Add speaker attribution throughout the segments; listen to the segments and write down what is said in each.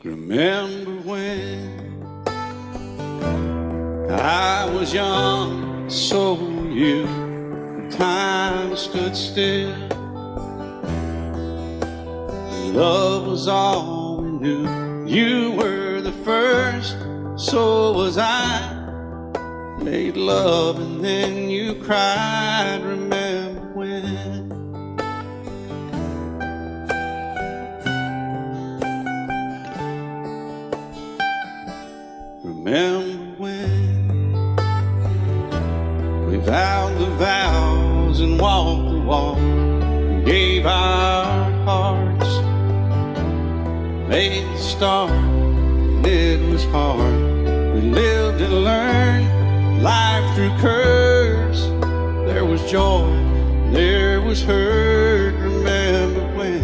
Speaker 1: Remember when I was young, so were you, and time stood still. Love was all we knew. You were the first, so was I. Made love and then you cried. Remember when? Remember when we vowed the vows and walked the walk and gave our hearts, made the start, and it was hard. We lived and learned life through curves. There was joy, there was hurt. Remember when?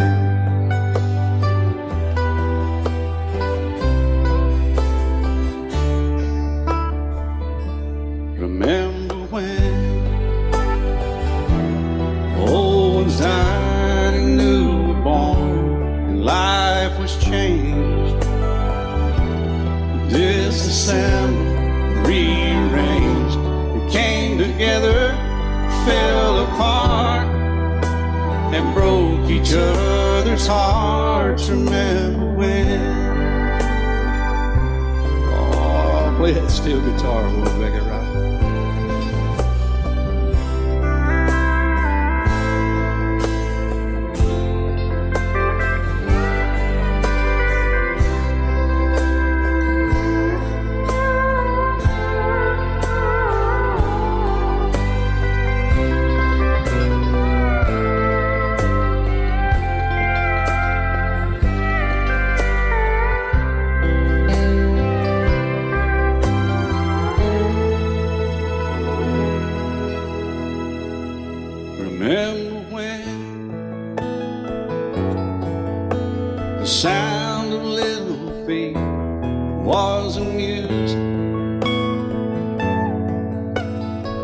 Speaker 1: Remember when old ones died and new were born, and life was changed, disassembled, rearranged. We came together, fell apart, and broke each other's hearts. Remember when? Oh, play that steel guitar, we'll make it right. Remember when the sound of little feet was a music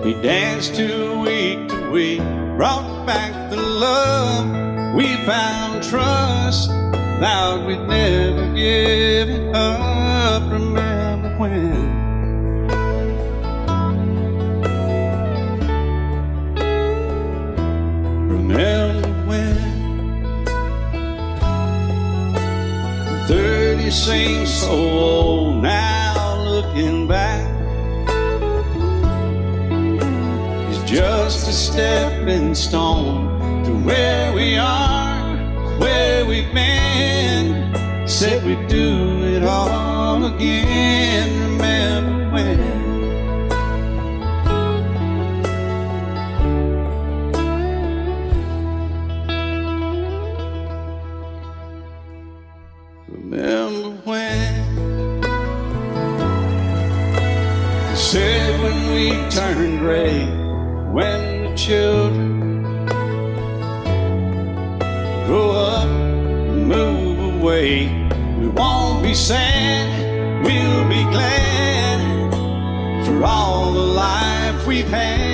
Speaker 1: we danced to week, brought back the love we found, trust, vowed we'd never give it up. Remember when? Remember when 30 seems so old now, looking back, it's just a stepping stone to where we are, where we've been. Said we'd do it all again. Remember when? Remember when you said when we turned gray, when the children grow up and move away, we won't be sad, we'll be glad for all the life we've had.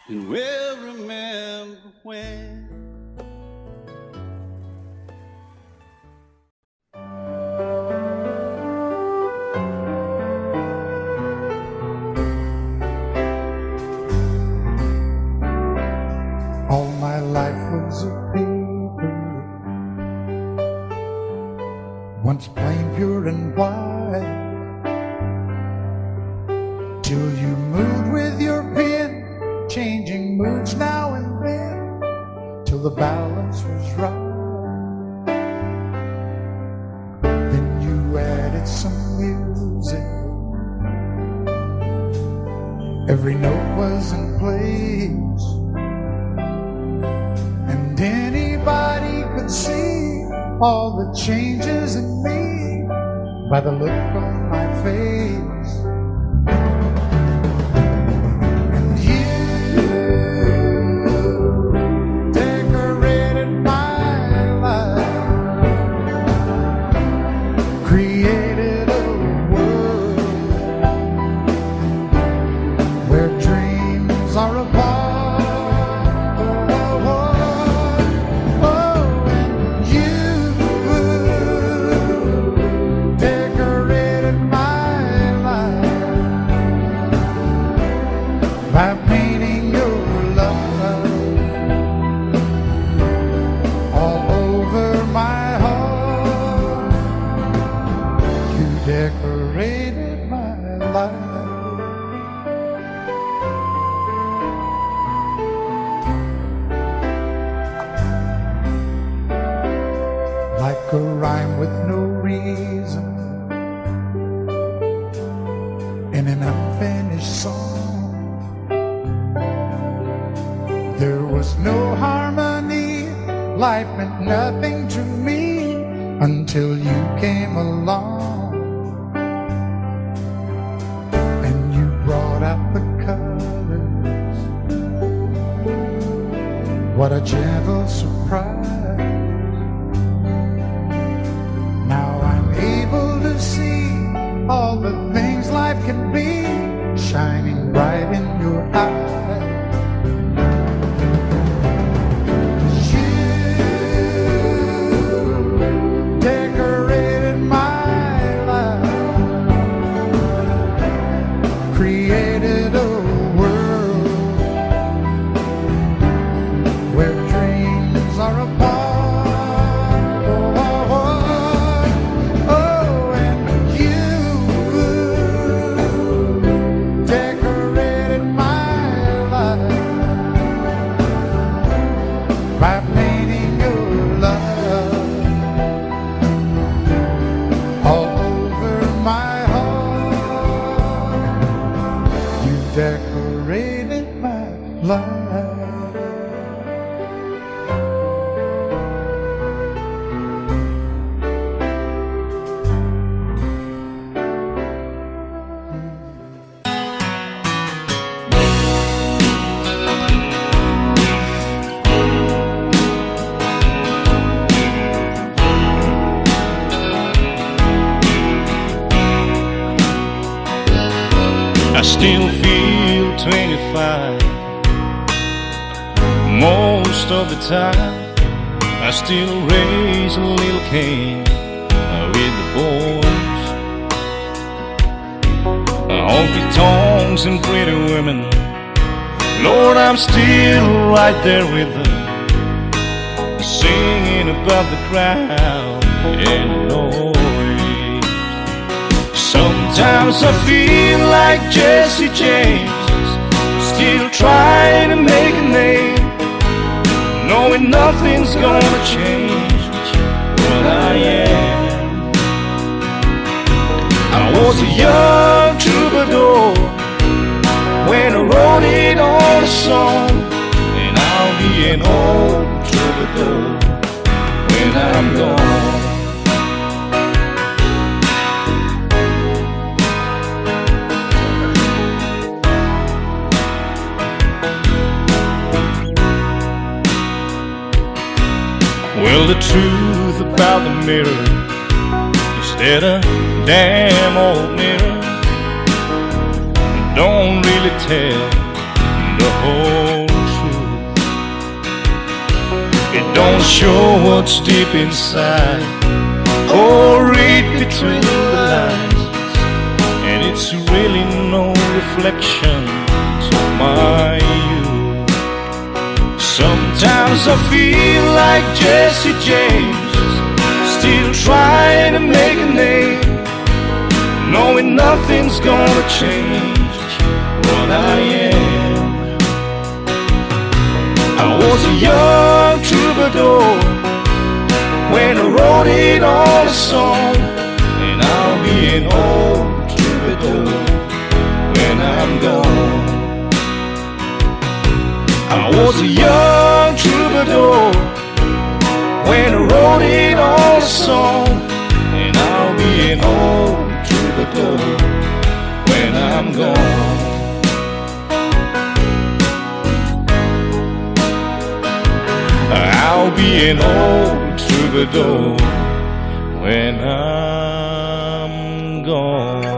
Speaker 1: And we'll remember when.
Speaker 2: All my life was a paper, once plain, pure and white, till you moved with your pen, changing moods now and then, till the balance was right. Then you added some music, every note was in place, and anybody could see all the changes in me by the look on my face. Are apart. decorated my life. Like a rhyme with no reason in an unfinished song. There was no harmony, life meant nothing to me until you came along. And you brought out the colors. What a gentle surprise. Now I'm able to see all the things life can be, shining bright in your eyes.
Speaker 3: I still feel 25 most of the time. I still raise a little cane with the boys. Honky tonks and pretty women, Lord, I'm still right there with them, singing above the crowd and noise. Sometimes I feel like Jesse James, still trying to make a name, knowing nothing's gonna change what I am. I was a young troubadour when I wrote it on a song, and I'll be an old troubadour when I'm gone. Well, the truth about the mirror is that a damn old mirror don't really tell the whole truth. It don't show what's deep inside or read between the lines, and it's really no reflection of my youth. Sometimes I feel like Jesse James, still trying to make a name, knowing nothing's gonna change what I am. I was a young troubadour when I wrote it on a song, and I'll be an old troubadour when I'm gone. I was a young troubadour when I wrote it on a song, and I'll be an old troubadour when I'm gone. I'll be an old troubadour when I'm gone.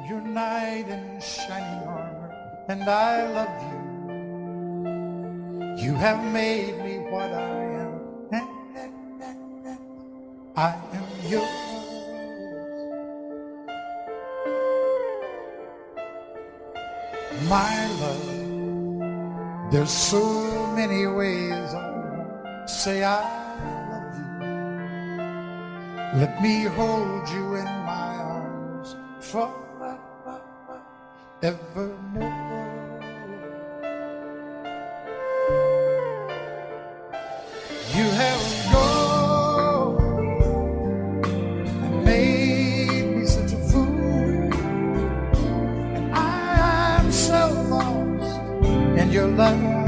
Speaker 2: Your knight in shining armor, and I love you. You have made me what I am. I am yours. My love, there's so many ways I want say I love you. Let me hold you in my arms forevermore. You have gone and made me such a fool, and I'm so lost in your love.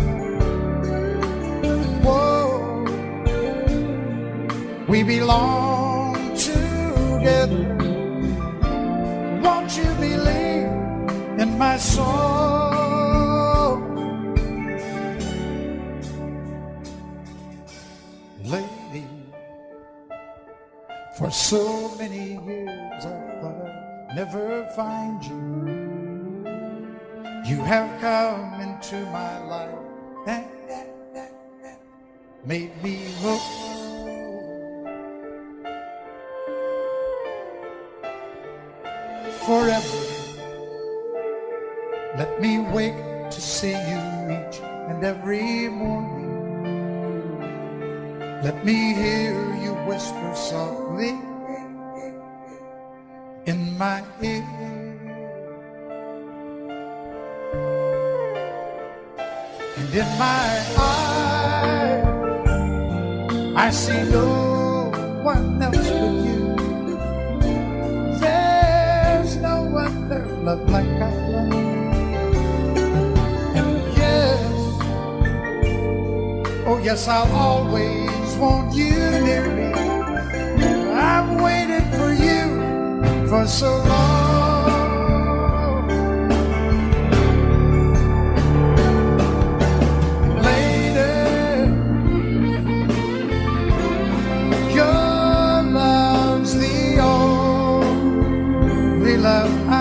Speaker 2: We belong together. Won't you believe in my soul? Lady, for so many years I thought I'd never find you. You have come into my life and made me whole. Forever, let me wake to see you each and every morning. Let me hear you whisper softly in my ear. And in my eyes, I see no one else but you. Love like I love you. And yes, oh yes, I'll always want you near me. I've waited for you for so long. Lady, your love's the only love I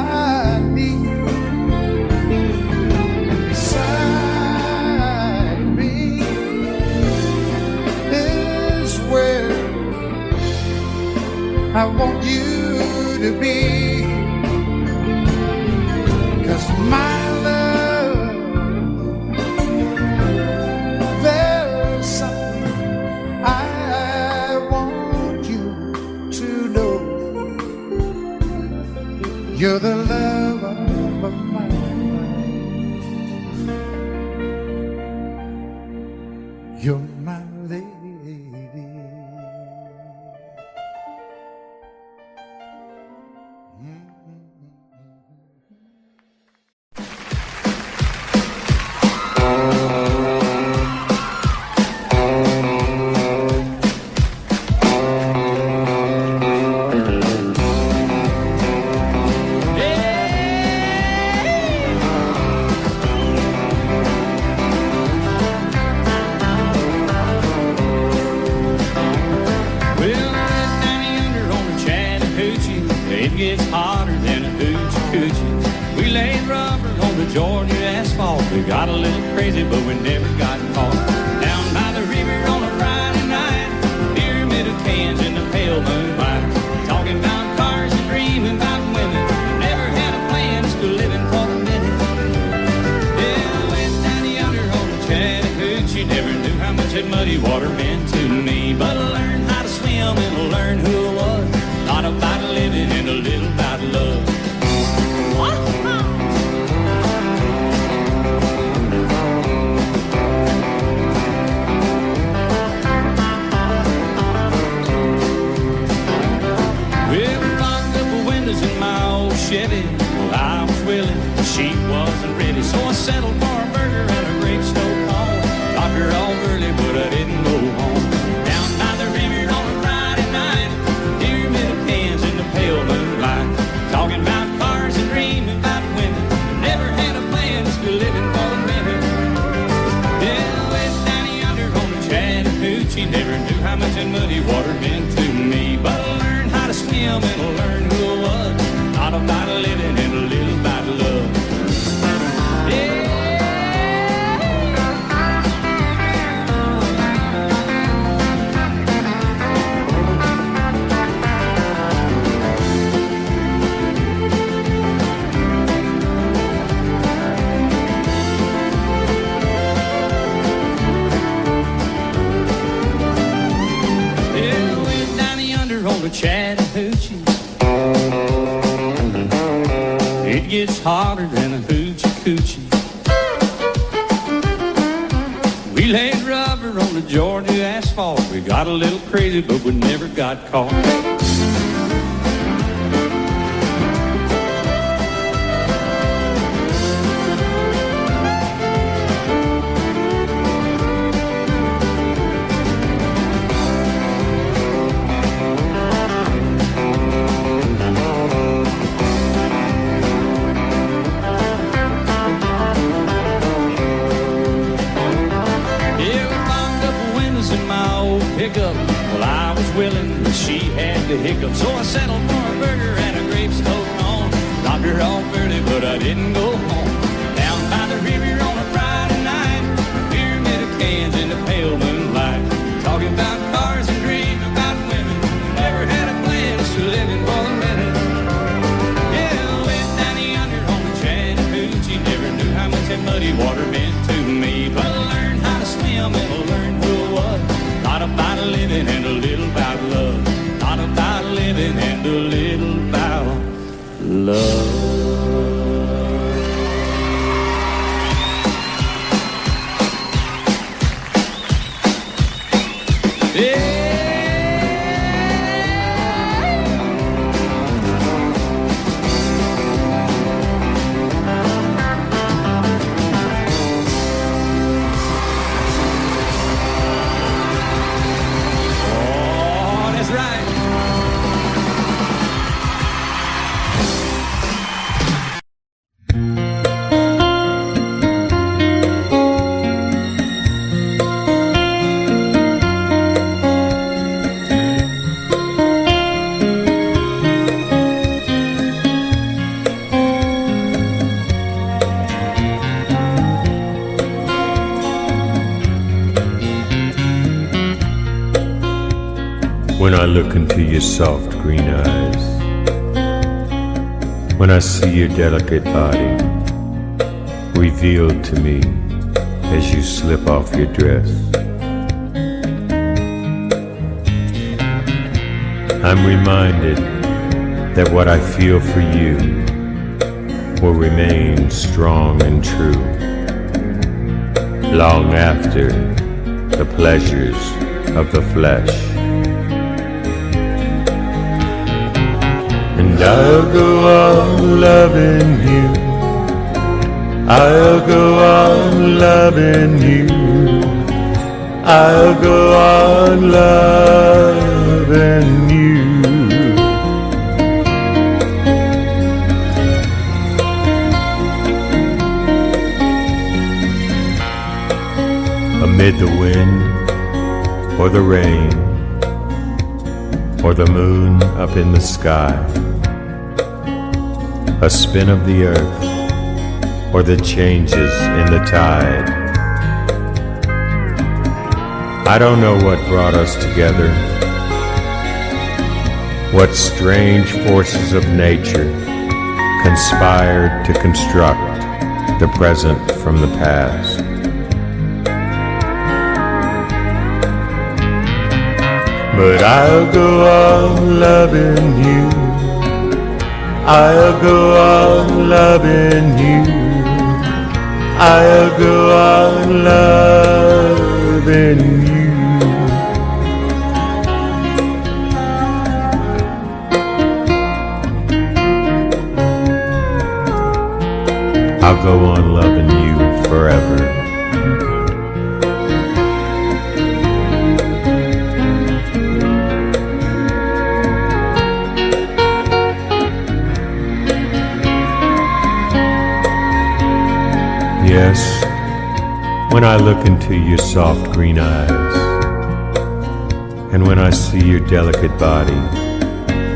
Speaker 2: I want you to be, 'cause my love, there's something I want you to know. You're the love of my life. You're my lady.
Speaker 1: Got a little crazy, but we never got caught. Down by the river on a Friday night, pyramid of cans in the pale moonlight. Talking about cars and dreaming about women. Never had a plan, still living for the minute. Yeah, I went down yonder on the Chattahoochee. Never knew how much that muddy water meant to me. But I learned how to swim and I learned who I was. Not about living and a little about love. Chevy, well, I was willing, she wasn't ready, so I settled for a burger and a great stove home. Got her all early, but I didn't go home. Down by the river on a Friday night, pyramid of cans in the pale moonlight. Talking about cars and dreaming about women. Never had a plan, still living for a minute. Yeah, I went down yonder on the Chattahoochee. Never knew how much that muddy water meant to me, but I learned how to swim and I learned who I was. Not about living and a little about love. Yeah. Chattahoochee. It gets hotter than a hoochie coochie. We laid rubber on the Georgia asphalt. We got a little crazy, but we never got caught. Well, I was willing, but she had the hiccup, so I settled for a burger and a grape stove on. Dropped her off early, but I didn't go home. Down by the river on a Friday night, pyramid of cans in the pale moonlight, talking about cars and dreams about women. Never had a plan, just living for the minute. Yeah, went down yonder on the Chattahoochee. Never knew how much that muddy water meant to me, but I learned how to swim and I learned who I was. Thought about living and a little about love. Thought about living and a little about love. Yeah.
Speaker 4: When I look into your soft green eyes, when I see your delicate body revealed to me as you slip off your dress, I'm reminded that what I feel for you will remain strong and true long after the pleasures of the flesh. And I'll go on loving you, I'll go on loving you, I'll go on loving you. Amid the wind or the rain or the moon up in the sky, a spin of the earth, or the changes in the tide. I don't know what brought us together, what strange forces of nature conspired to construct the present from the past. But I'll go on loving you, I'll go on loving you, I'll go on loving you. I'll go on loving you forever. Yes, when I look into your soft green eyes, and when I see your delicate body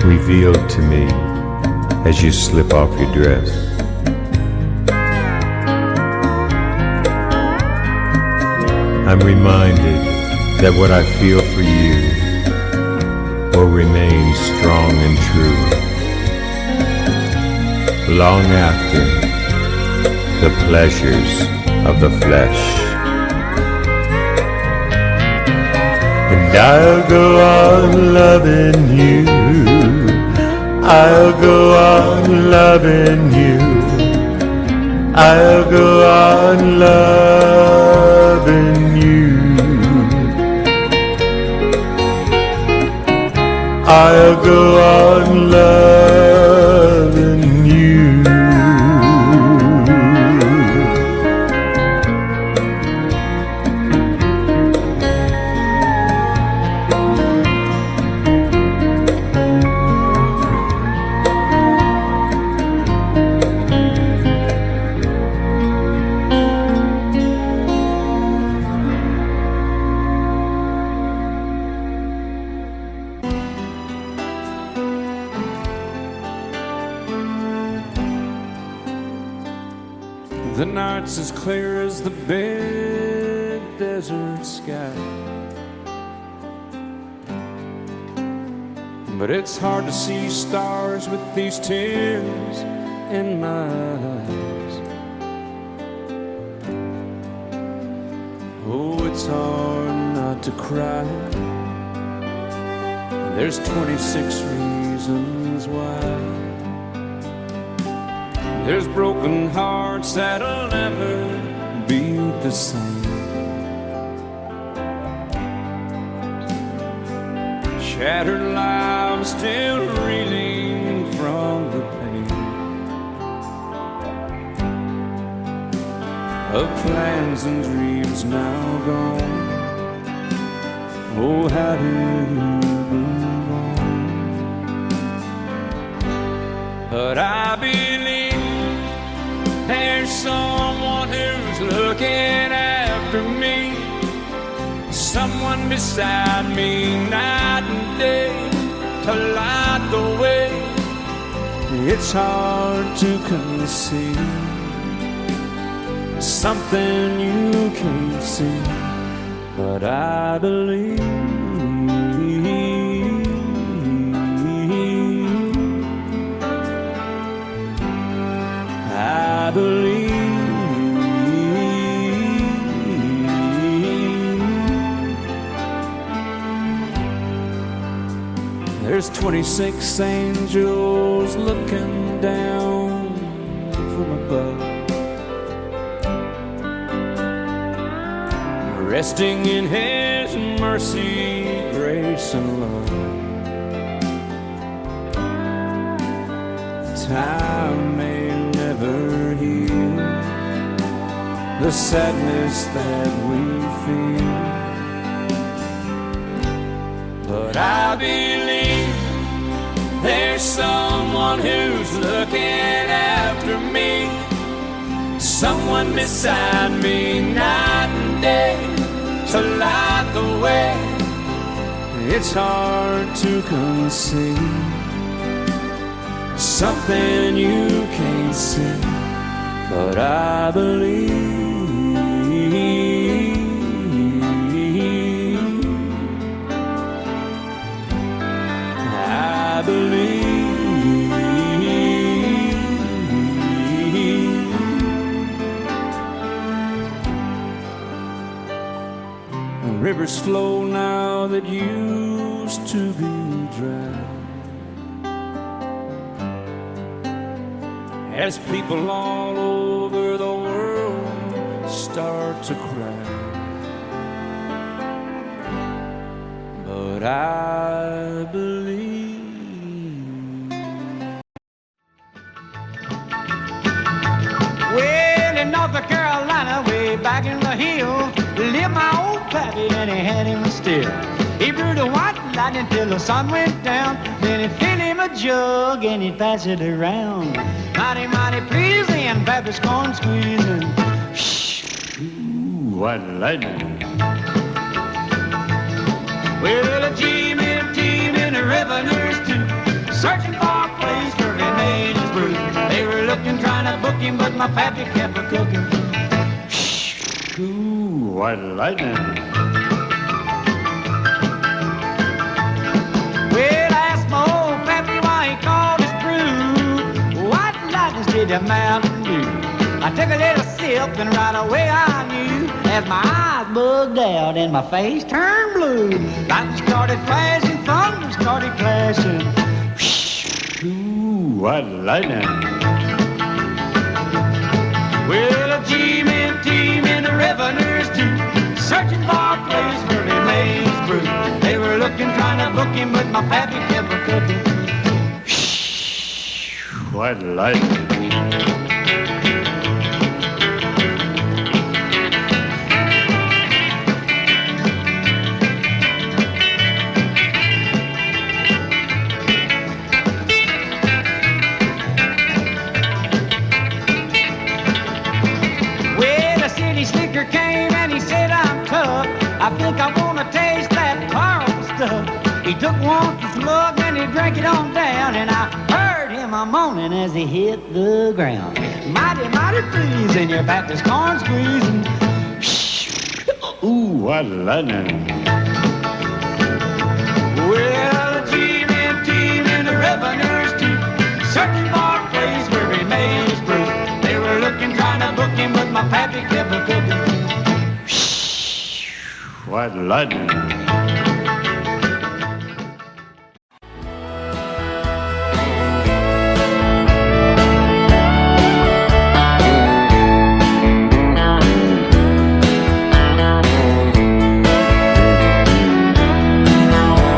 Speaker 4: revealed to me as you slip off your dress, I'm reminded that what I feel for you will remain strong and true long after the pleasures of the flesh. and I'll go on loving you. I'll go on loving you. I'll go on loving you. I'll go on loving you.
Speaker 1: The night's as clear as the big desert sky, but it's hard to see stars with these tears in my eyes. Oh, it's hard not to cry. There's 26 reasons why. There's broken hearts that'll never be the same. Shattered lives still reeling from the pain of plans and dreams now gone. Oh, how do you move on? But I believe there's someone who's looking after me, someone beside me night and day to light the way. It's hard to conceive something you can't see, but I believe. I believe. There's 26 angels looking down from above, resting in His mercy, grace, and love. Time may never heal the sadness that we feel, but I believe there's someone who's looking after me, someone beside me night and day to light the way. It's hard to conceive something you can't see, but I believe. I believe. Rivers flow now that used to be dry, as people all over the world start to cry. But I believe.
Speaker 5: Well, in North Carolina, way back in the hill, lived my old pappy, and he had him still. He brewed a white lightning till the sun went down. Then he'd fill him a jug and he'd pass it around. Mighty, mighty pleasing, pappy's corn squeezing. Shh, ooh, white lightning. Well, a team in the revenues too, searching for a place where he made his brew. They were looking, trying to book him, but my pappy kept a cooking. Shh, ooh, white lightning. Well, I asked my old pappy why he called his brew White Lightning's did a Mountain Dew. I took a little sip and right away I knew as my eyes bugged out and my face turned blue. Lightning started flashing, thunder started flashing. Ooh, what lightning. Well, a G-men team and the revenues too, searching for a place where they made his brew. They were looking, trying to book him, but my pappy kept a cooking. What lightning. Slicker came and he said, I'm tough. I think I want to taste that Carl stuff. He took one slug and he drank it on down, and I heard him a moaning as he hit the ground. Mighty, mighty freezing, your back is corn squeezing. Ooh, what lightning. Well, the G-men team and the revenues too, searching for a place where he made his brew. They were looking, trying to book him, but my pappy kept a cooking. What lightning.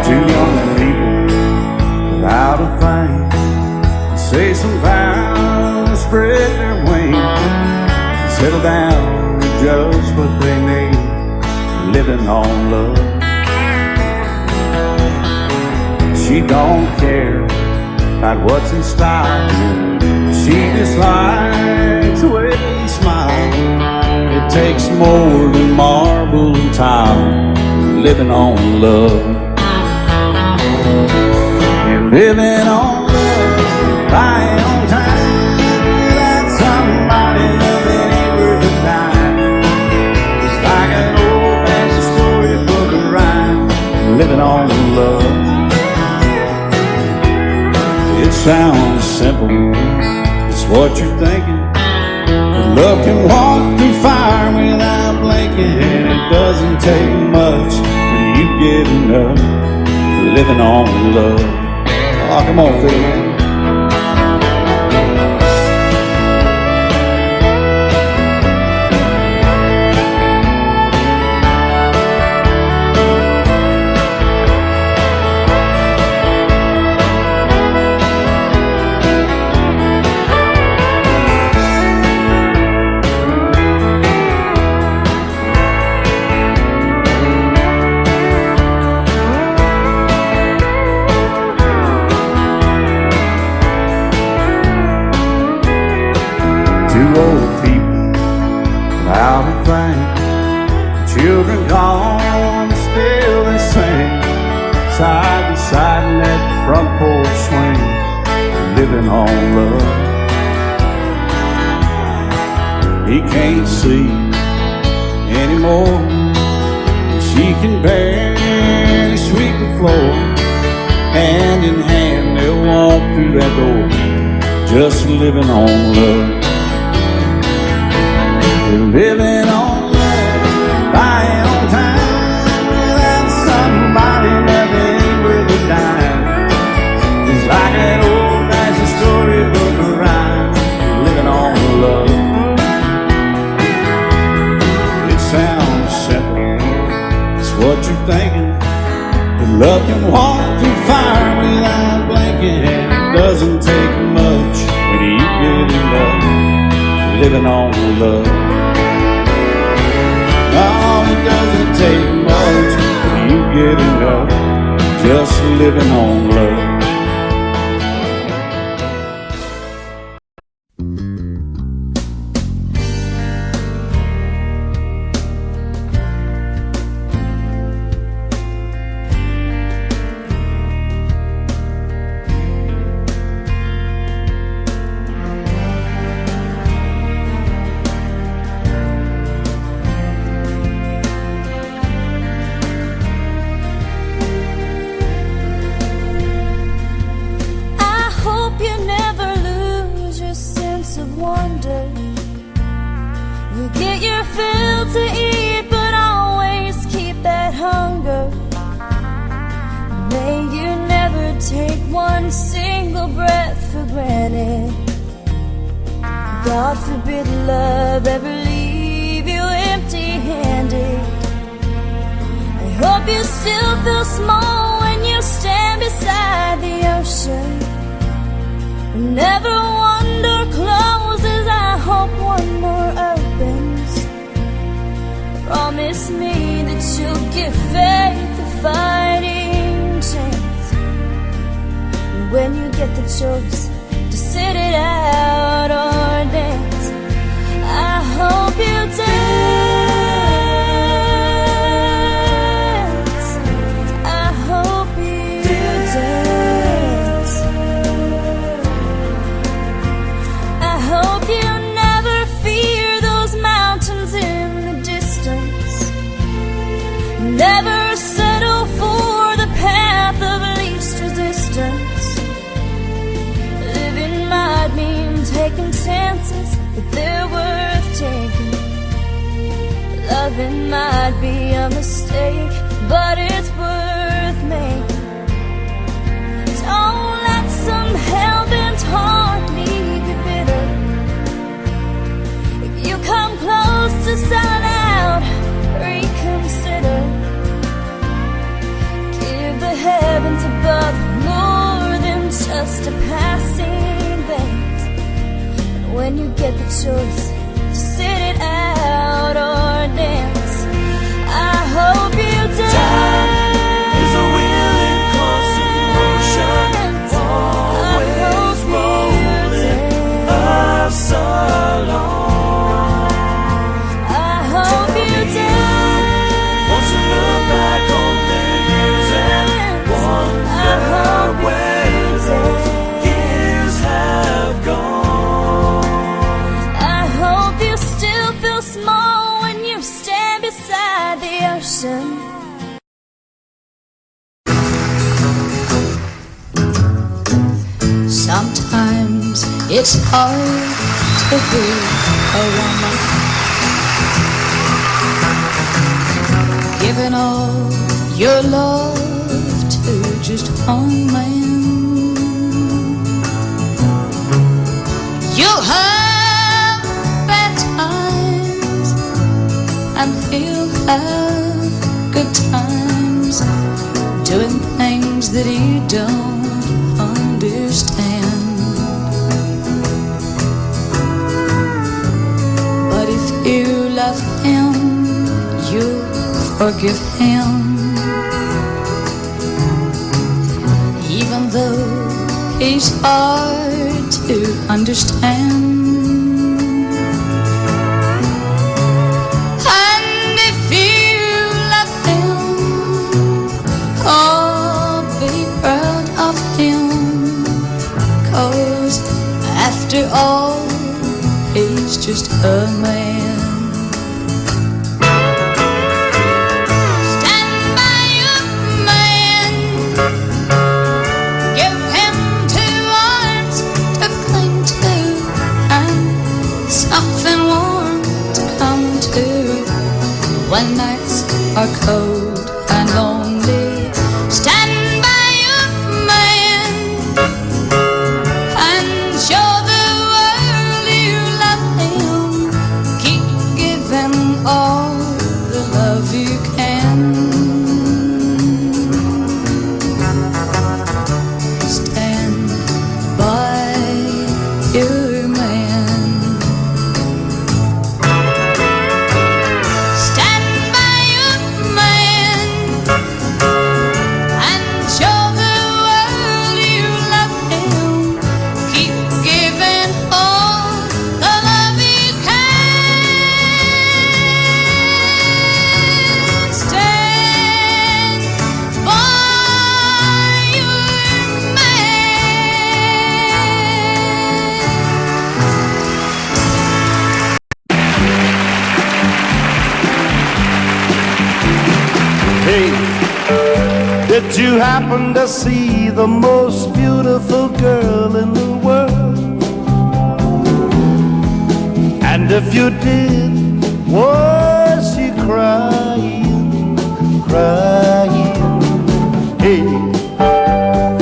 Speaker 3: Two young people without a thing, say some vows, spread their wings, settle down to just what they need, living on love. She don't care about what's in style, she just likes the way he smiles. It takes more than marble and tile, living on love. You're living on love, buying on time, without somebody loving ain't worth a dime. It's like an old-fashioned storybook of rhyme, living on love. It sounds simple, it's what you're thinking. But love can walk through fire without blinking, and it doesn't take much when you get enough, living on love. Oh, come on, Phil. Children gone, still they sing, side by side in that front porch swing, living on love. He can't see anymore, she can barely sweep the floor. Hand in hand they'll walk through that door, just living on love. They're living on buying on time, without somebody that ain't worth a dime. It's like an old-fashioned storybook of rhyme, living on love. It sounds simple, it's what you're thinking. But love can walk through fire without blinking, and it doesn't take much when you get in love, living on love. Oh, it doesn't take much when you get enough, just living on love.
Speaker 6: God forbid love ever leave you empty-handed. I hope you still feel small when you stand beside the ocean. Whenever one door closes, I hope one more opens. Promise me that you'll give faith a fighting chance. And when you get the choice to sit it out or dance, I hope you dance. I hope you dance. I hope you never fear those mountains in the distance. Never settle for the path of least resistance. Living might mean taking chances, but they're worth taking. Loving might be a mistake, but it's worth making. Don't let some hell-bent heart leave you bitter. If you come close to selling out, reconsider. Give the heavens above more than just a passing glance. And when you get the choice to sit it out or dance, I hope you dance.
Speaker 3: Time is a wheeling constant motion, always rolling us along.
Speaker 6: I hope you dance.
Speaker 3: Won't you look back on the years and wonder where those years have gone?
Speaker 6: I hope you still feel small when you stand beside the ocean.
Speaker 7: Sometimes it's hard to be a woman, giving all your love to just one man. You'll have bad times and he'll have good times, doing things that you don't understand. But if you love him, you'll forgive him, even though he's hard to understand. And if you love him, oh, be proud of him, 'cause after all, he's just a man. Stand by your man, give him 2 arms to cling to, and something warm to come to when nights are cold and lonely. Stand by your man and show the world you love him. Keep giving all the love you can. Stand by your man. Stand by your man and show the world you love him. Keep giving all the love you can. Stand by your
Speaker 3: Hey, did you happen to see the most beautiful girl in the world? And if you did, was she crying, crying? Hey,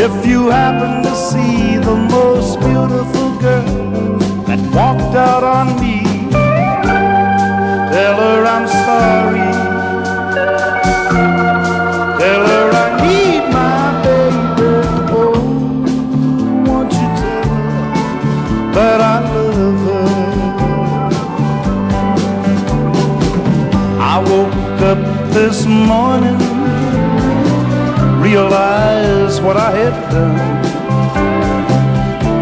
Speaker 3: if you happen to see the most beautiful girl that walked out that's what I had done.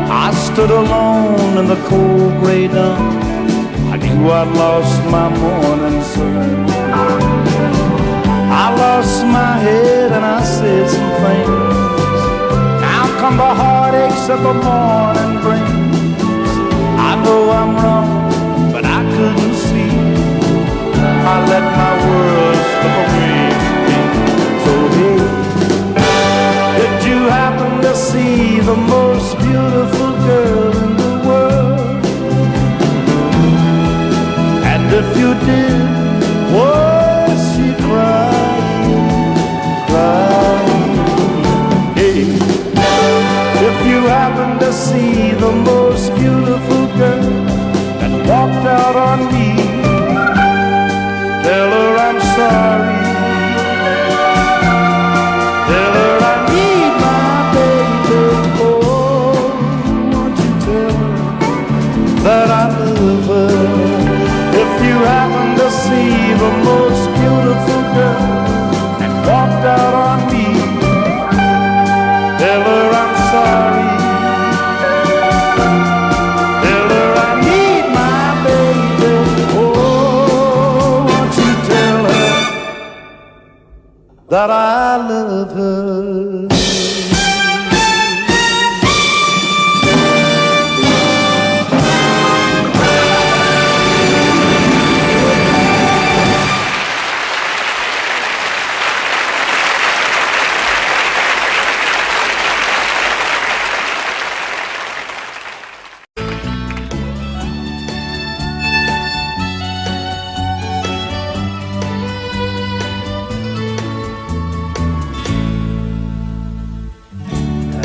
Speaker 3: I stood alone in the cold gray dawn. I knew I'd lost my morning sun. I lost my head and I said some things. Now come the heartaches that the morning brings. I know I'm wrong, but I couldn't see. I let my world slip away from me. So hey, did you happen to see the most beautiful girl in the world? And if you did, was she crying, crying? Hey, if you happen to see the most beautiful girl that walked out on me, tell her I'm sorry. Tell her I need my baby. Oh, won't you tell her that I love her? If you happen to see the most beautiful girl that walked out on me, tell her I'm sorry. Tell her I need my baby. Oh, won't you tell her that I love her?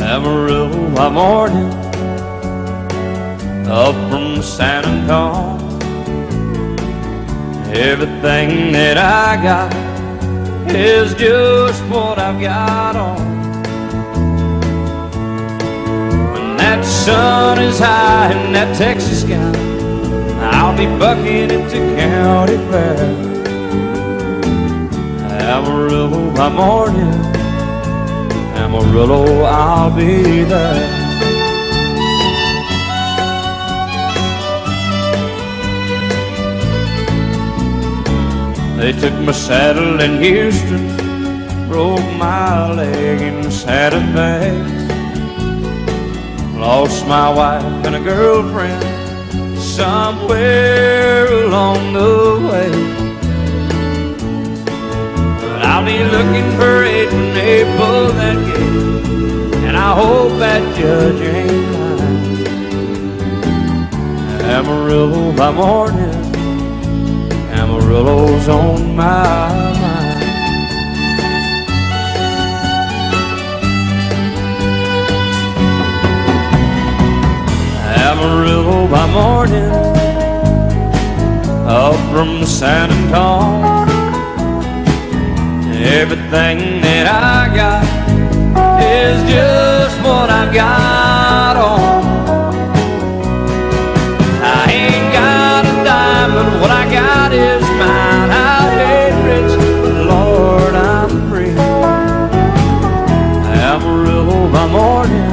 Speaker 8: Amarillo by morning, up from San Antonio. Everything that I got is just what I've got on. When that sun is high in that Texas sky, I'll be bucking at the county fair. Amarillo by morning, Amarillo, I'll be there. They took my saddle in Houston, broke my leg in Santa Fe. Lost my wife and a girlfriend somewhere along the way. I'll be looking for it when they pull that gate, and I hope that judge ain't lying. Amarillo by morning, Amarillo's on my mind. Amarillo by morning, up from San Antonio. Everything that I got is just what I've got on. I ain't got a dime, but what I got is mine. I ain't rich, but Lord, I'm free. Amarillo by morning,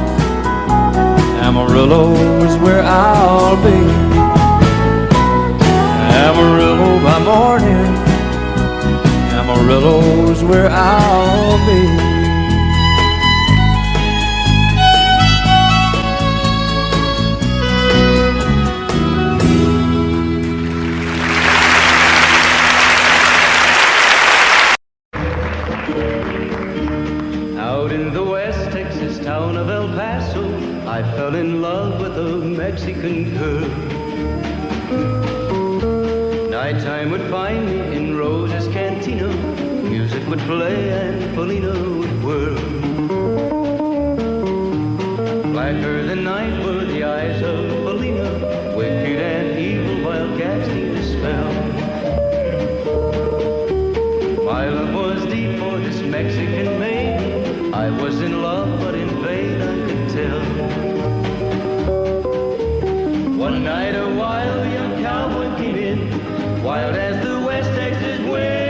Speaker 8: Amarillo is where I'll be. Amarillo by morning, Amarillo's where I'll be.
Speaker 5: Out in the West Texas town of El Paso, I fell in love with a Mexican girl. Nighttime would find me in Rose's Cantina. Music would play and Felina would whirl. Blacker than night were the eyes of Felina, wicked and evil while casting a spell. My love was deep for this Mexican maiden. I was in love, but in vain I could tell. One night a wild young cowboy came in, wild as the West Texas wind.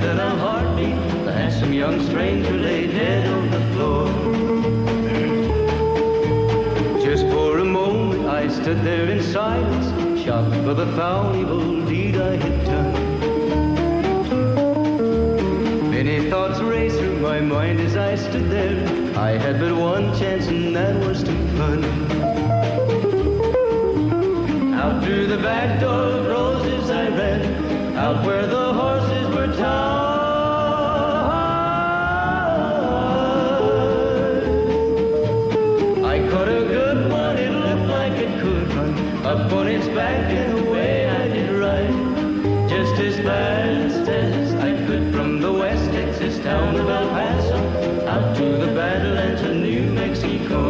Speaker 8: than a heartbeat, the handsome young stranger lay dead on the floor. Just for a moment I stood there in silence, shocked for the foul evil deed I had done. Many thoughts raced through my mind as I stood there. I had but one chance and that was to run. Out through the back door of roses I ran, out where the horses were tied. I caught a good one, it looked like it could run, up on its back and away I did ride. Just as fast as I could from the West Texas town of El Paso, out to the Badlands of New Mexico.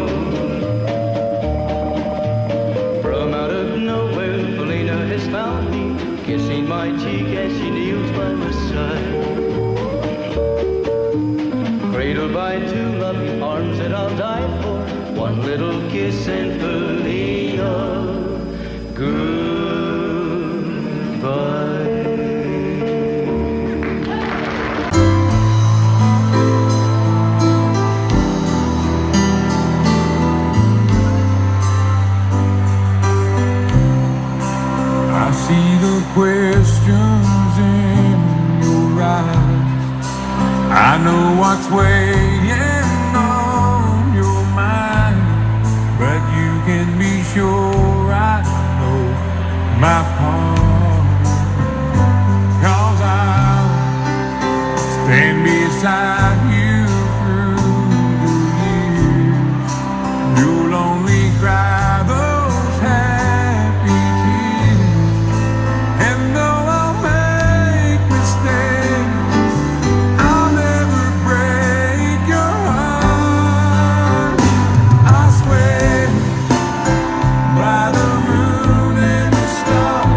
Speaker 8: From out of nowhere, Felina has found me, kissing my cheek as she kneels by my side. Cradled by two loving arms that I'll die for, one little kiss and Felina, goodbye.
Speaker 9: See the questions in your eyes. I know what's weighing on your mind, but you can be sure I know my part. 'Cause I'll stand beside you through the years. You'll only cry those happy tears. And though I'll make mistakes, I'll never break your heart. I swear by the moon and the stars.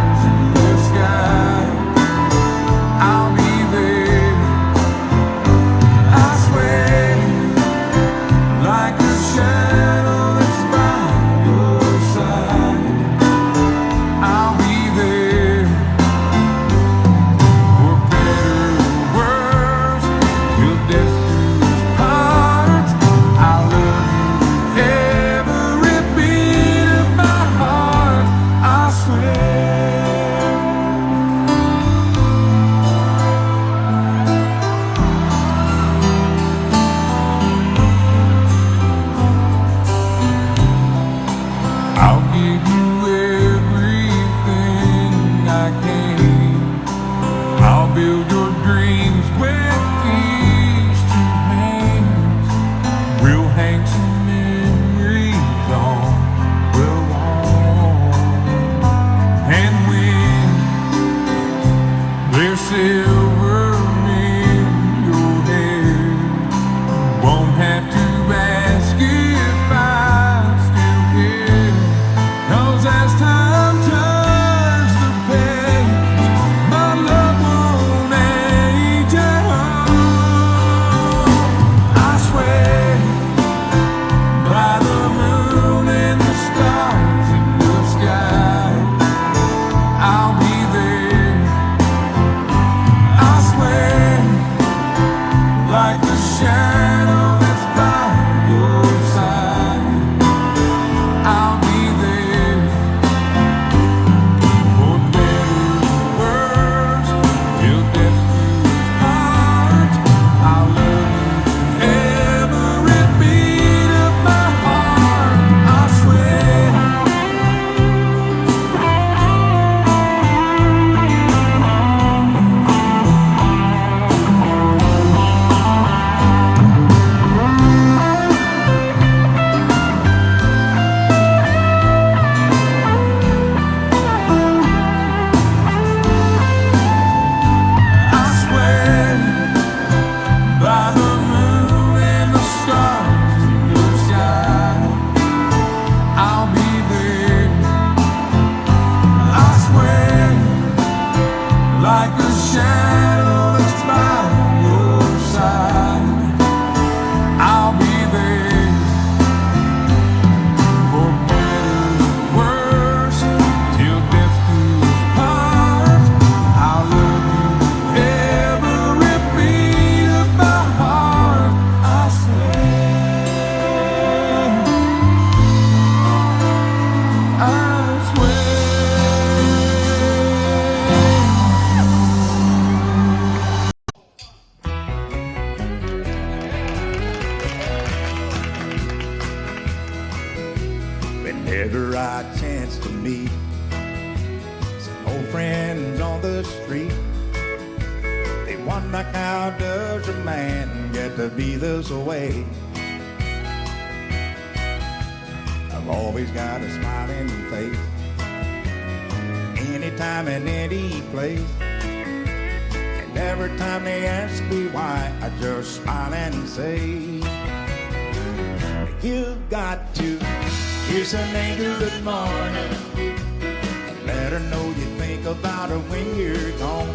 Speaker 2: Had the right chance to meet some old friends on the street. They wonder how does a man get to be this way. I've always got a smiling face, anytime and any place. And every time they ask me why, I just smile and say, you've got to kiss an angel good morning, let her know you think about her when you're gone.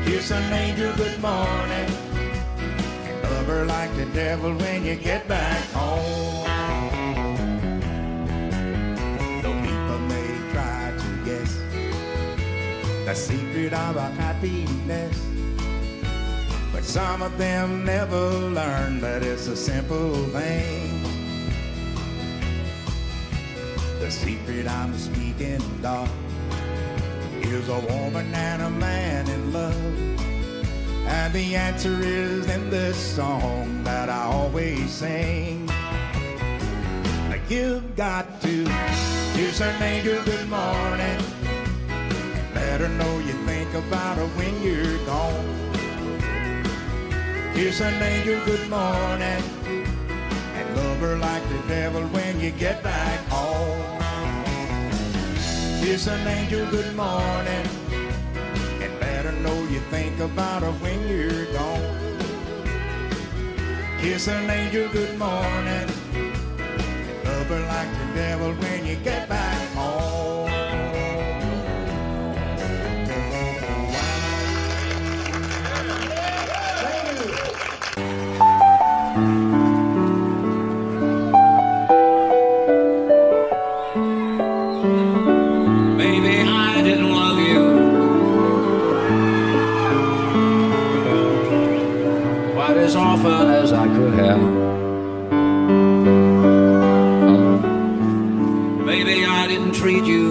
Speaker 2: Kiss an angel good morning, and love her like the devil when you get back home. Though people may try to guess the secret of our happiness, but some of them never learn that it's a simple thing. The secret I'm speaking of is a woman and a man in love, and the answer is in this song that I always sing. You've got to kiss an angel good morning, let her know you think about her when you're gone. Kiss an angel good morning, and love her like the devil when you get back home. Kiss an angel good morning, and let her know you think about her when you're gone. Kiss an angel good morning, and love her like the devil when you get back home.
Speaker 10: As often as I could have. Maybe I didn't treat you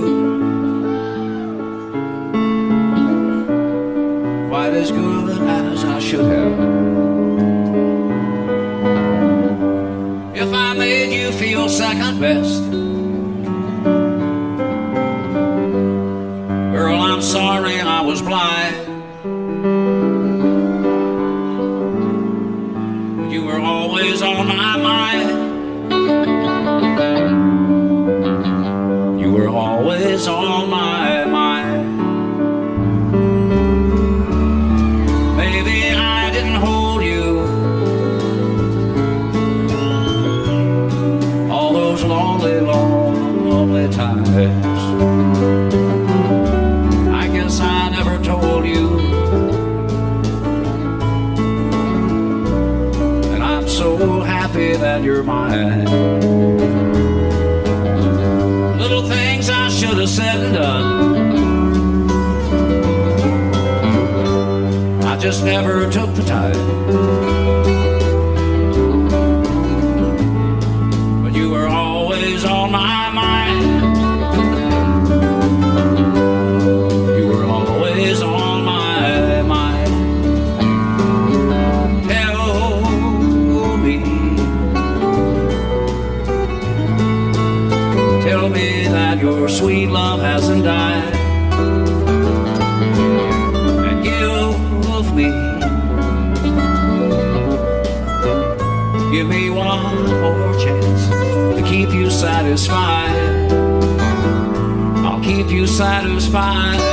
Speaker 10: quite as good as I should have. If I made you feel second best, girl, I'm sorry I was blind. Always on my mind. You were always on my mind. Maybe I didn't hold you all those lonely, lonely times. I guess I never told you. So happy that you're mine. Little things I should have said and done, I just never took the time. But you were always on my mind. You were always on my mind. Tell me that your sweet love hasn't died, and give me one more chance to keep you satisfied. I'll keep you satisfied.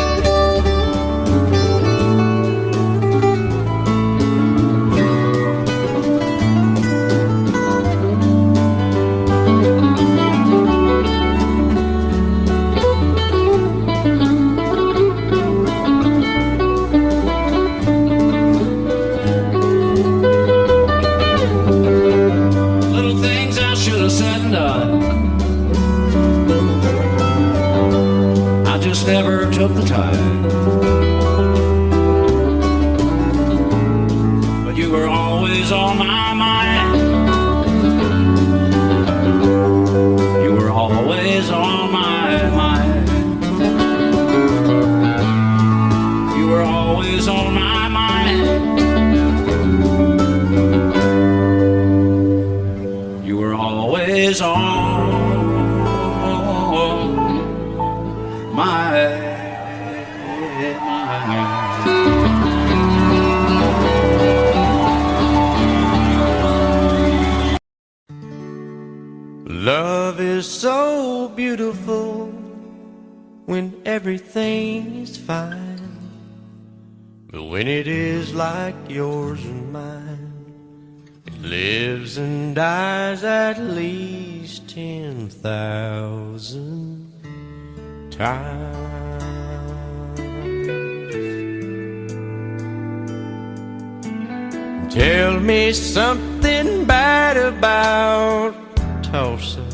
Speaker 10: Never took the time, but you were always on my mind. You were always on my mind. You were always on my mind. You were always on
Speaker 3: Love is so beautiful when everything is fine, but when it is like yours and mine, it lives and dies at least 10,000 times. Tell me something bad about Tullsa,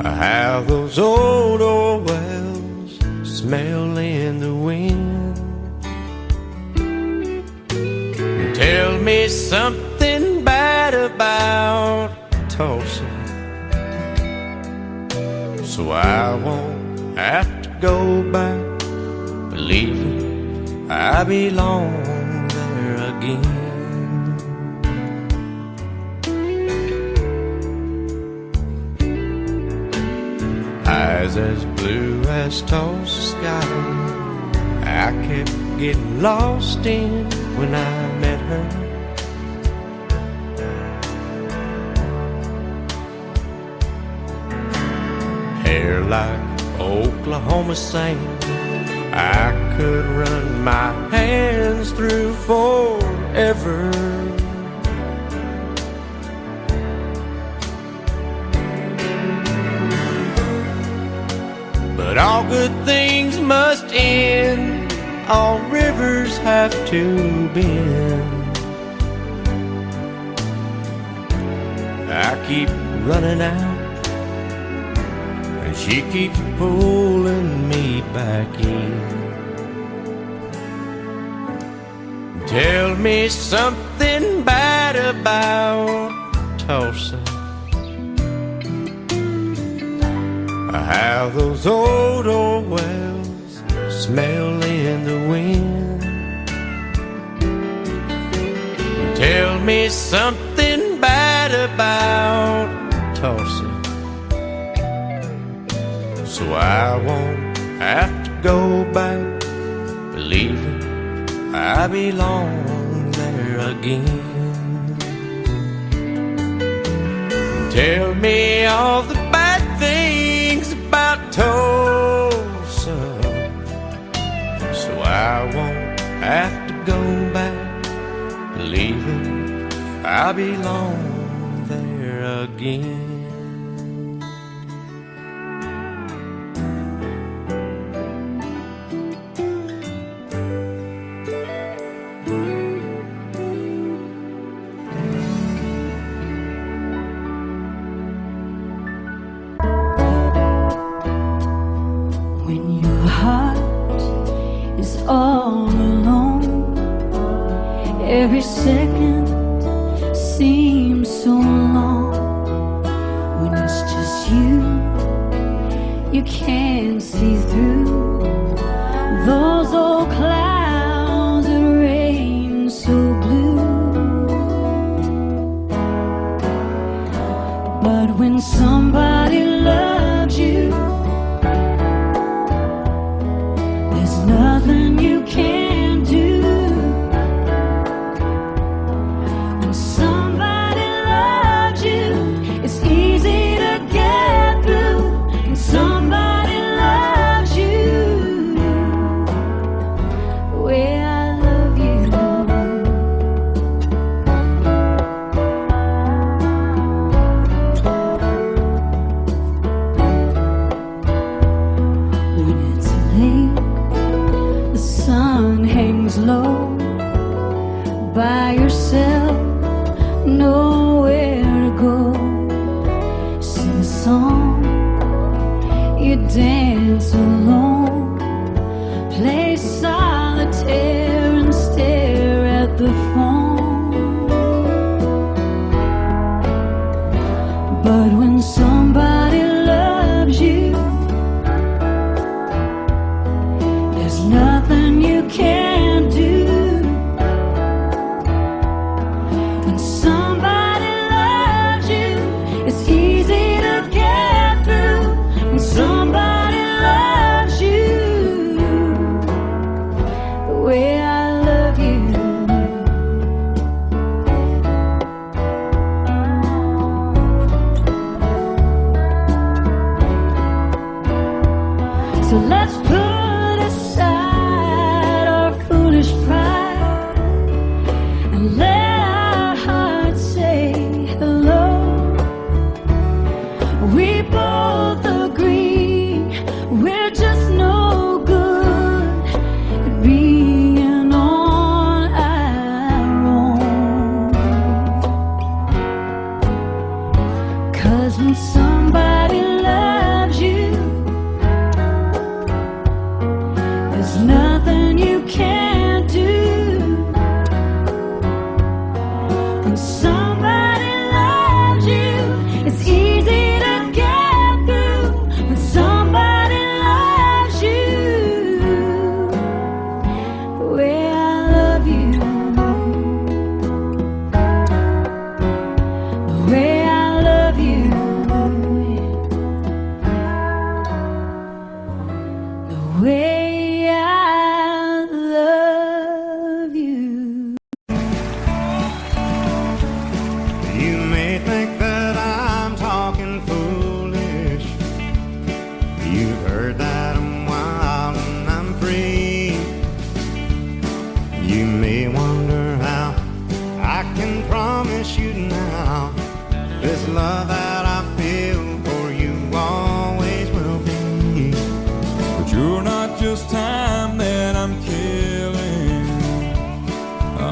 Speaker 3: how those old wells smell in the wind. Tell me something bad about Tullsa, so I won't have to go back believing I belong there again. Eyes as blue as Tulsa sky, I kept getting lost in when I met her. Hair like Oklahoma sand, I could run my hands through forever. But all good things must end, all rivers have to bend. I keep running out, and she keeps pulling me back in. Tell me something bad about Tullsa, how those old wells smell in the wind. Tell me something bad about Tullsa, so I won't have to go back believing I belong there again. Tell me all the bad things about Tullsa, so I won't have to go back believing I belong there again.
Speaker 6: Every second seems so long. When it's just you, you can't see through those old clouds and rain so blue. But when somebody loves you, there's nothing you can't do. Low by yourself, nowhere to go. Sing a song, you dance alone, play solitaire and stare at the phone. But when somebody loves you, there's nothing you can't do. When somebody loves you, it's easy to get through. So let's put aside our foolish pride and let our hearts say hello. We both agree we're just no good at being on our own. 'Cause when somebody loves you, there's nothing you can't do. When somebody loves you, it's easy to get through. When somebody loves you the way I love you, the way I love you, the way I love you.
Speaker 2: You may think that I'm talking foolish. You've heard that I'm wild and I'm free. You may wonder how I can promise you now this love that I feel for you always will be.
Speaker 9: But you're not just time that I'm killing.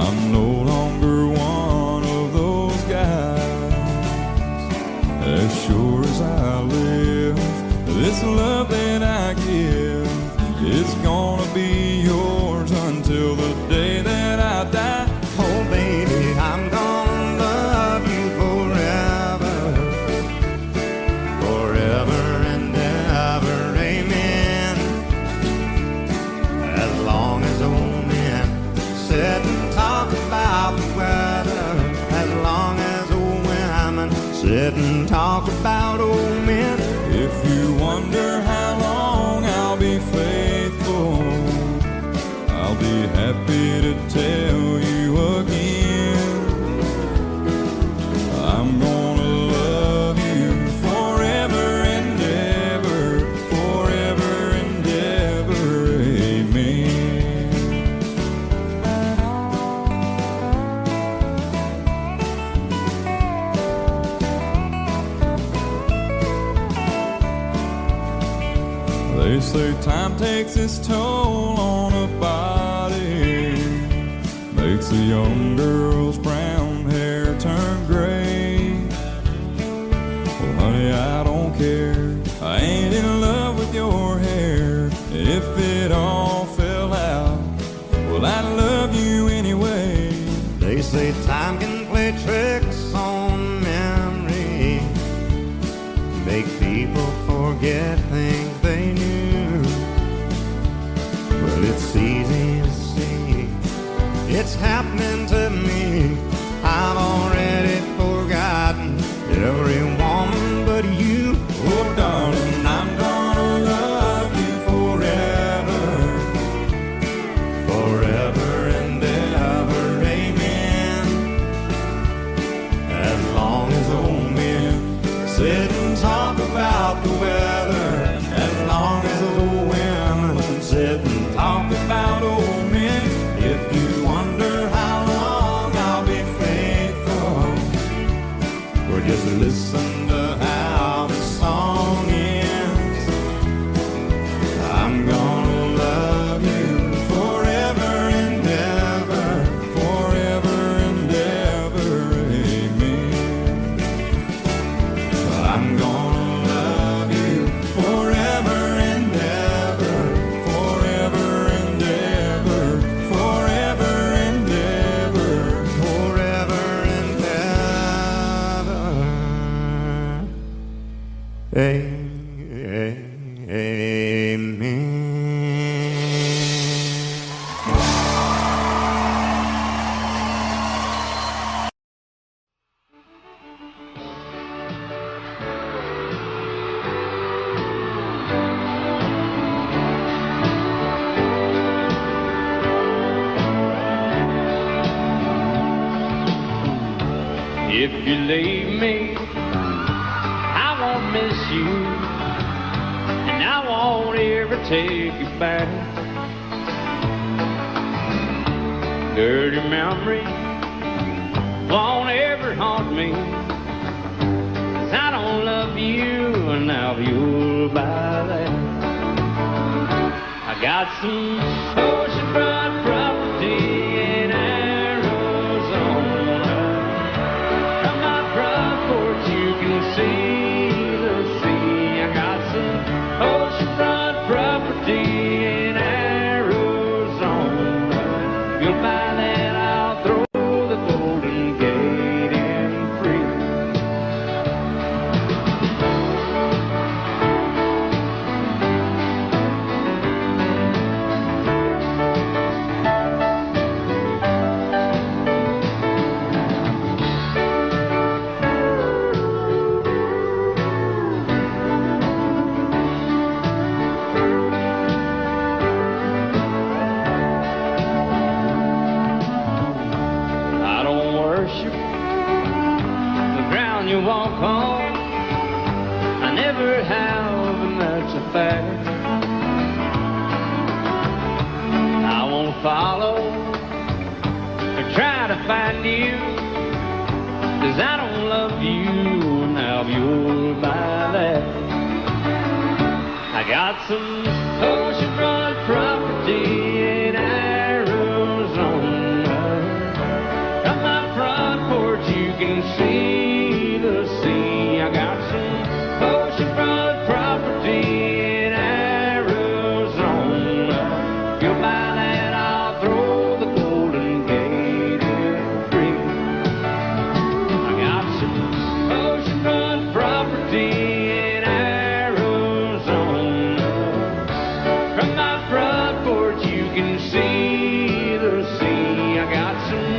Speaker 9: I'm no longer one of those guys. As sure as I live, this love that I give is gonna be yours until the day that I die.
Speaker 2: Oh baby, I'm gonna love you forever, forever and ever, amen. As long as old men sit and talk about the weather, as long as old women sit and talk about old men.
Speaker 9: If you wonder how long I'll be faithful, I'll be happy to tell you again. I'm gonna love you forever and ever, forever and ever, amen. They say time takes its toll on a body, makes a young girl's brown hair turn gray. Well, honey, I don't care. I ain't in love with your hair. If it all fell out, well, I'd love you anyway.
Speaker 2: They say time can play tricks on memory, make people forget things they knew. Well, it's easy to see, it's happening to me. I've already forgotten every woman but you. Oh darling, I'm gonna love you forever, forever and ever, amen. As long as old men sit and talk about the weather, as long as old women sit and talk about old men. If you wonder how long I'll be faithful, or just listen to how the song ends. I'm gonna love you forever and ever, forever and ever, amen. I'm gonna love you forever and ever, forever and ever, forever and ever, forever and ever, amen.
Speaker 5: If you leave me, I won't miss you, and I won't ever take you back. Dirty memory won't ever haunt me, 'cause I don't love you, and now you'll buy that. I got some oceanfront property in Arizona. From my front porch you can see the sea. I got some oceanfront property in Arizona. You'll buy that, I'll throw the Golden Gate in free. I don't worship the ground you walk on. I never have, and that's a fact. I won't follow or try to find you, 'cause I don't love you, now you'll buy that. I got some oceanfront property in Arizona. From my front porch you can see the sea. I got some oceanfront property in Arizona. You'll buy that, I'll throw the Golden Gate in free. I got some oceanfront property in Arizona. From my front porch you can see the sea. I got some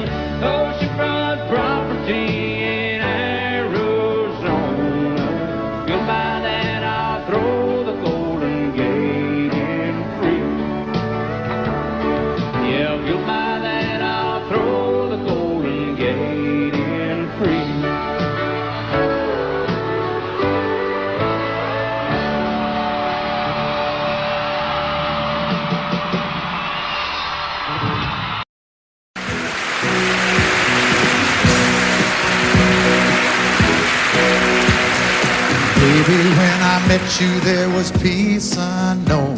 Speaker 5: oceanfront property in Arizona. You'll buy that, I'll throw the Golden Gate in free. Yeah, if you'll buy that, I'll throw the Golden Gate in free.
Speaker 2: Baby, when I met you, there was peace unknown.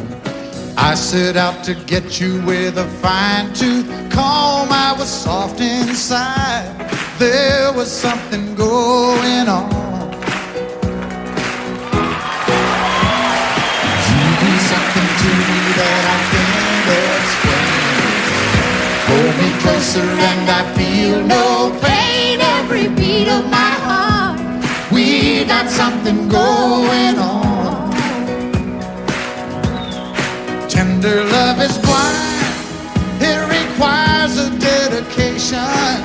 Speaker 2: I set out to get you with a fine-tooth comb. I was soft inside. There was something going on. You do something to me that I can't explain. Hold me closer and I feel no pain. Every beat of my heart, we got something going on. Tender love is blind. It requires a dedication.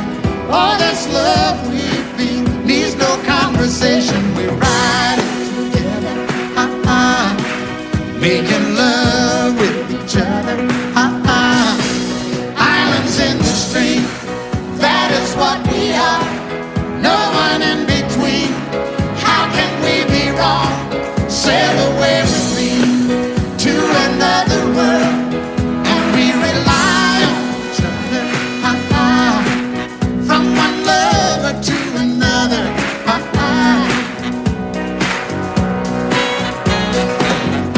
Speaker 2: All this love we feel needs no conversation. We ride it together, making love with each other. Islands in the stream, that is what we are. No one in between. How can we be wrong? Sail away with me to another world, and we rely on each other. From one lover to another.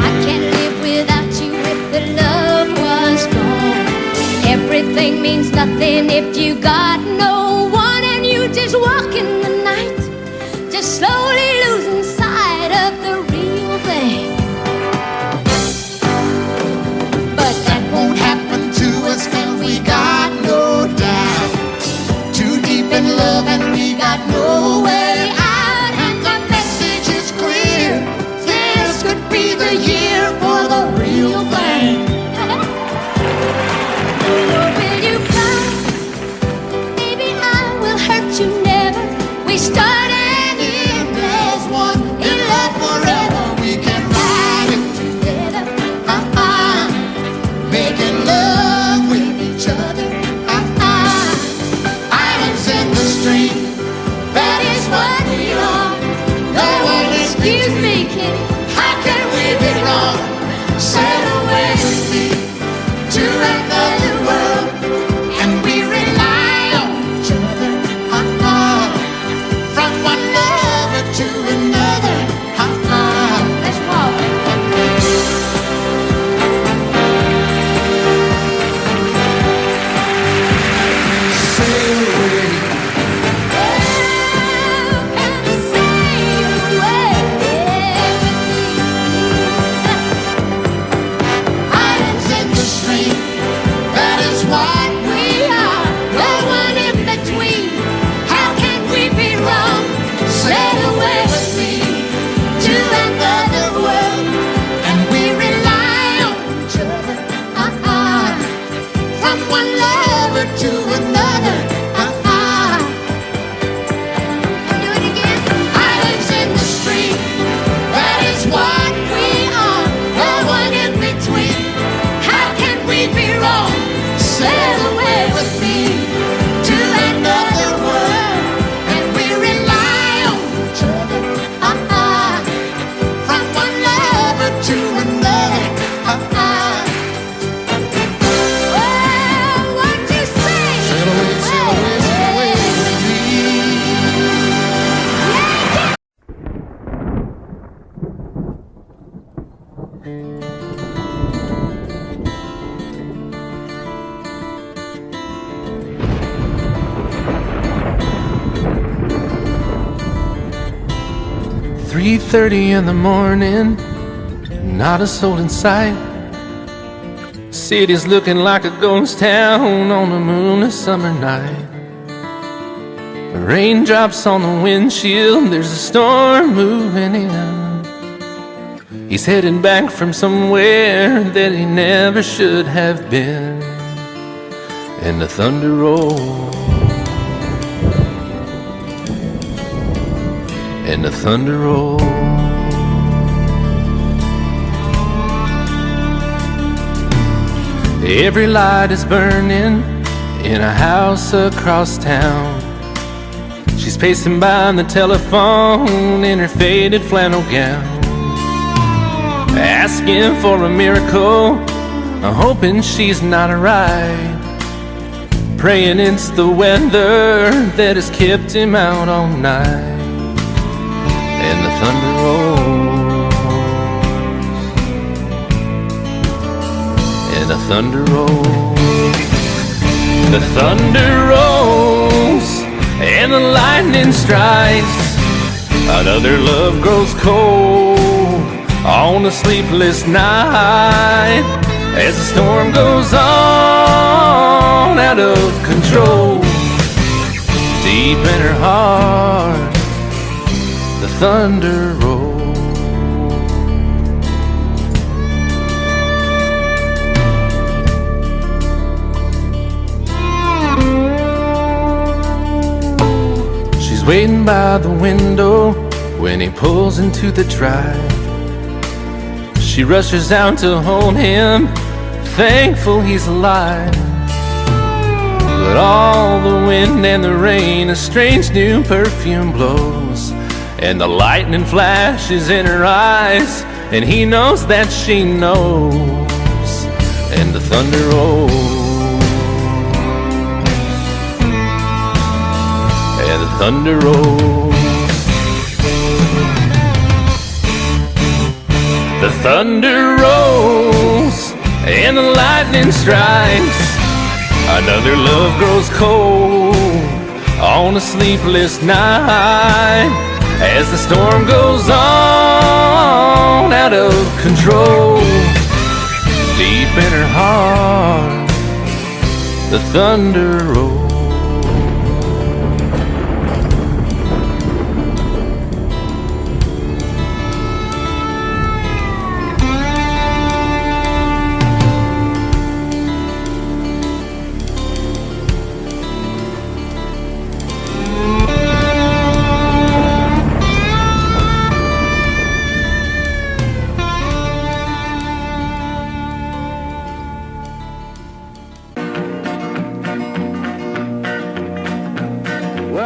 Speaker 6: I can't live without you if the love was gone. Everything means nothing if you got no one, and you just walk in the night, just slowly losing sight of the real thing.
Speaker 2: But that won't happen to us, and we got no doubt. Too deep in love and we got no way out. And the message is clear. This could be the year for the real thing.
Speaker 6: Will you cry? Baby, I will hurt you never. We start and end as one.
Speaker 2: In love forever, we can ride it together. Making love with each other. Islands in the stream, that is what we are. No one is
Speaker 6: Excuse me, kitty.
Speaker 2: How can we be wrong? Sail
Speaker 11: 3:30 in the morning, not a soul in sight. City's looking like a ghost town on a moonless summer night. Raindrops on the windshield, there's a storm moving in. He's heading back from somewhere that he never should have been. And the thunder rolls, and the thunder rolls. Every light is burning in a house across town. She's pacing by the telephone in her faded flannel gown, asking for a miracle, hoping she's not alright, praying it's the weather that has kept him out all night. And the thunder rolls, and the thunder rolls, the thunder rolls, and the lightning strikes. Another love grows cold on a sleepless night, as the storm goes on out of control. Deep in her heart, the thunder rolls. She's waiting by the window when he pulls into the drive. She rushes out to hold him, thankful he's alive. But all the wind and the rain, a strange new perfume blows, and the lightning flashes in her eyes, and he knows that she knows. And the thunder rolls, and the thunder rolls. The thunder rolls, and the lightning strikes. Another love grows cold on a sleepless night, as the storm goes on out of control. Deep in her heart, the thunder rolls.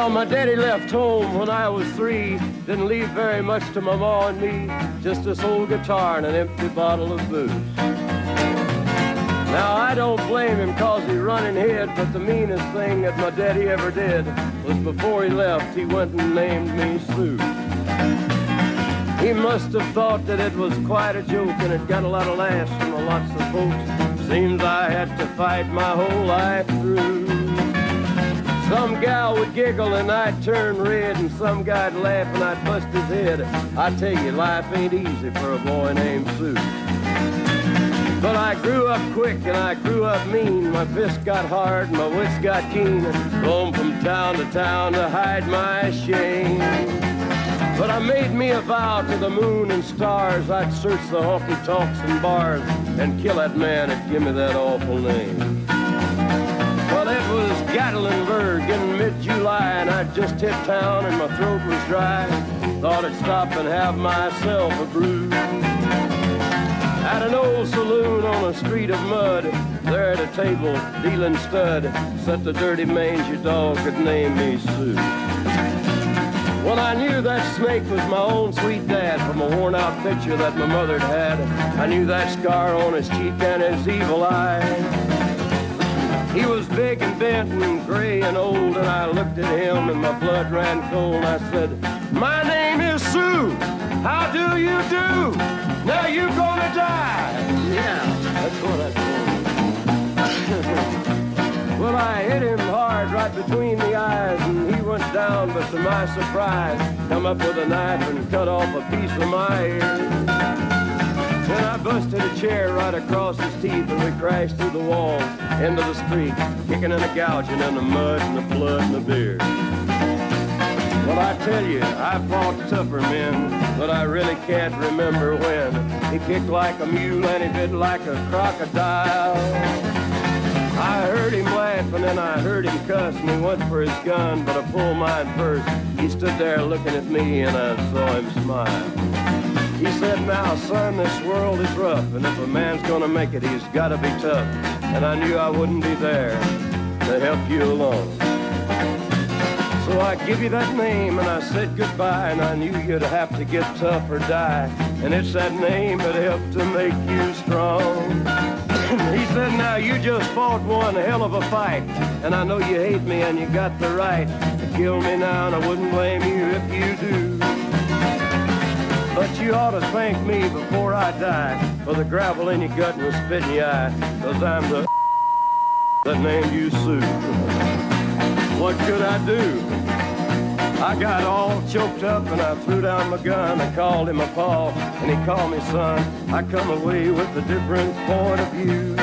Speaker 12: My daddy left home when I was 3. Didn't leave very much to my ma and me, just this old guitar and an empty bottle of booze. Now I don't blame him cause he run and hid, but the meanest thing that my daddy ever did was before he left, he went and named me Sue. He must have thought that it was quite a joke, and it got a lot of laughs from lots of folks. Seems I had to fight my whole life through. Some gal would giggle and I'd turn red, and some guy'd laugh and I'd bust his head. I tell you, life ain't easy for a boy named Sue. But I grew up quick and I grew up mean. My fists got hard and my wits got keen. Roamed from town to town to hide my shame. But I made me a vow to the moon and stars, I'd search the honky-tonks and bars and kill that man that give me that awful name. Well, it was Gatlinburg in mid-July, and I'd just hit town and my throat was dry. Thought I'd stop and have myself a brew. At an old saloon on a street of mud, there at a table, dealing stud, sat the dirty mangy dog that named me Sue. Well, I knew that snake was my own sweet dad from a worn-out picture that my mother'd had. I knew that scar on his cheek and his evil eye. He was big and bent and gray and old, and I looked at him and my blood ran cold. I said, "My name is Sue. How do you do? Now you gonna die." Yeah, that's what I told him. Well, I hit him hard right right between the eyes, and he went down, but to my surprise, come up with a knife and cut off a piece of my ear. Then I busted a chair right across his teeth, and we crashed through the wall into the street, kicking and a gouging in the mud and the blood and the beer. Well, I tell you, I fought tougher men, but I really can't remember when. He kicked like a mule and he bit like a crocodile. I heard him laugh and then I heard him cuss, and he went for his gun, but I pulled mine first. He stood there looking at me and I saw him smile. He said, now, son, this world is rough, and if a man's gonna make it, he's gotta be tough. And I knew I wouldn't be there to help you along. So I give you that name and I said goodbye, and I knew you'd have to get tough or die. And it's that name that helped to make you strong. He said, now you just fought one hell of a fight, and I know you hate me and you got the right to kill me now, and I wouldn't blame you if you do. But you ought to thank me before I die for the gravel in your gut and the spit in your eye, 'cause I'm the that named you Sue. What could I do? I got all choked up and I threw down my gun. I called him a paw and he called me son. I come away with a different point of view.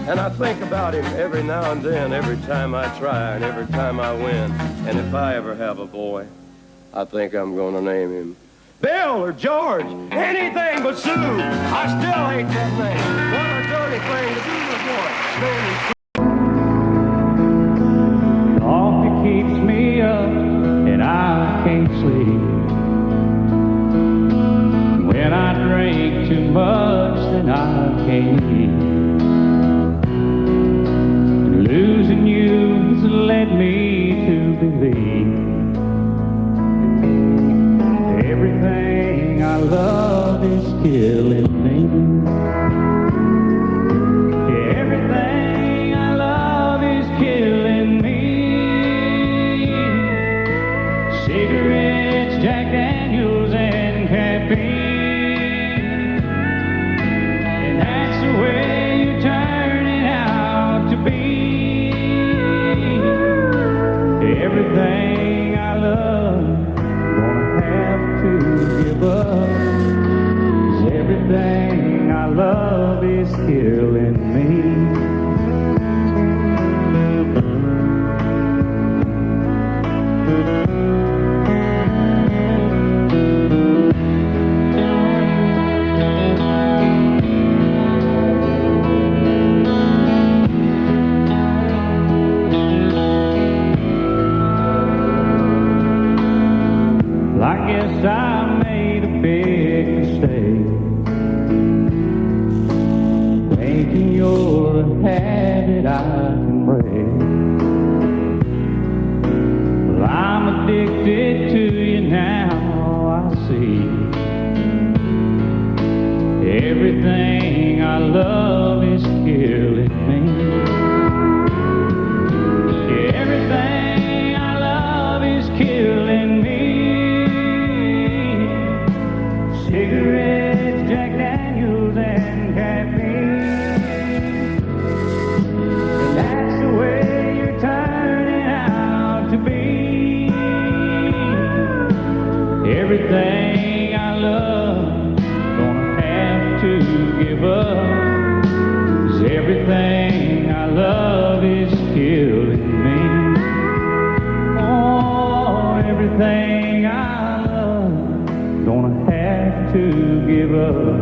Speaker 12: And I think about him every now and then, every time I try and every time I win. And if I ever have a boy, I think I'm gonna name him Bill or George, anything but Sue. I still hate that name. What a dirty thing to do to a boy. Name him Sue.
Speaker 5: Coffee keeps me up and I can't sleep. When I drink too much, then I can't eat. Losing you has led me to believe everything I love is killing me. Everything I love is killing me. Cigarettes, Jack Daniels, and caffeine. And that's the way you turn it out to be. Everything I love, gonna have to give up. 'Cause everything I love is killing me. I guess I made a big mistake, thinking you're a habit I can break. Well, I'm addicted to you now, I see. Everything I love is killing me. Everything I love is killing me. Cigarettes, Jack Daniels, and caffeine. And that's the way you're turning out to be. Everything I love, gonna have to give up. 'Cause everything I love is killing me. Oh, everything I love, gonna have to give up.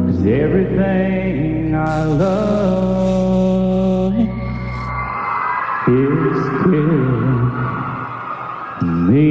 Speaker 5: 'Cause everything I love is killing me.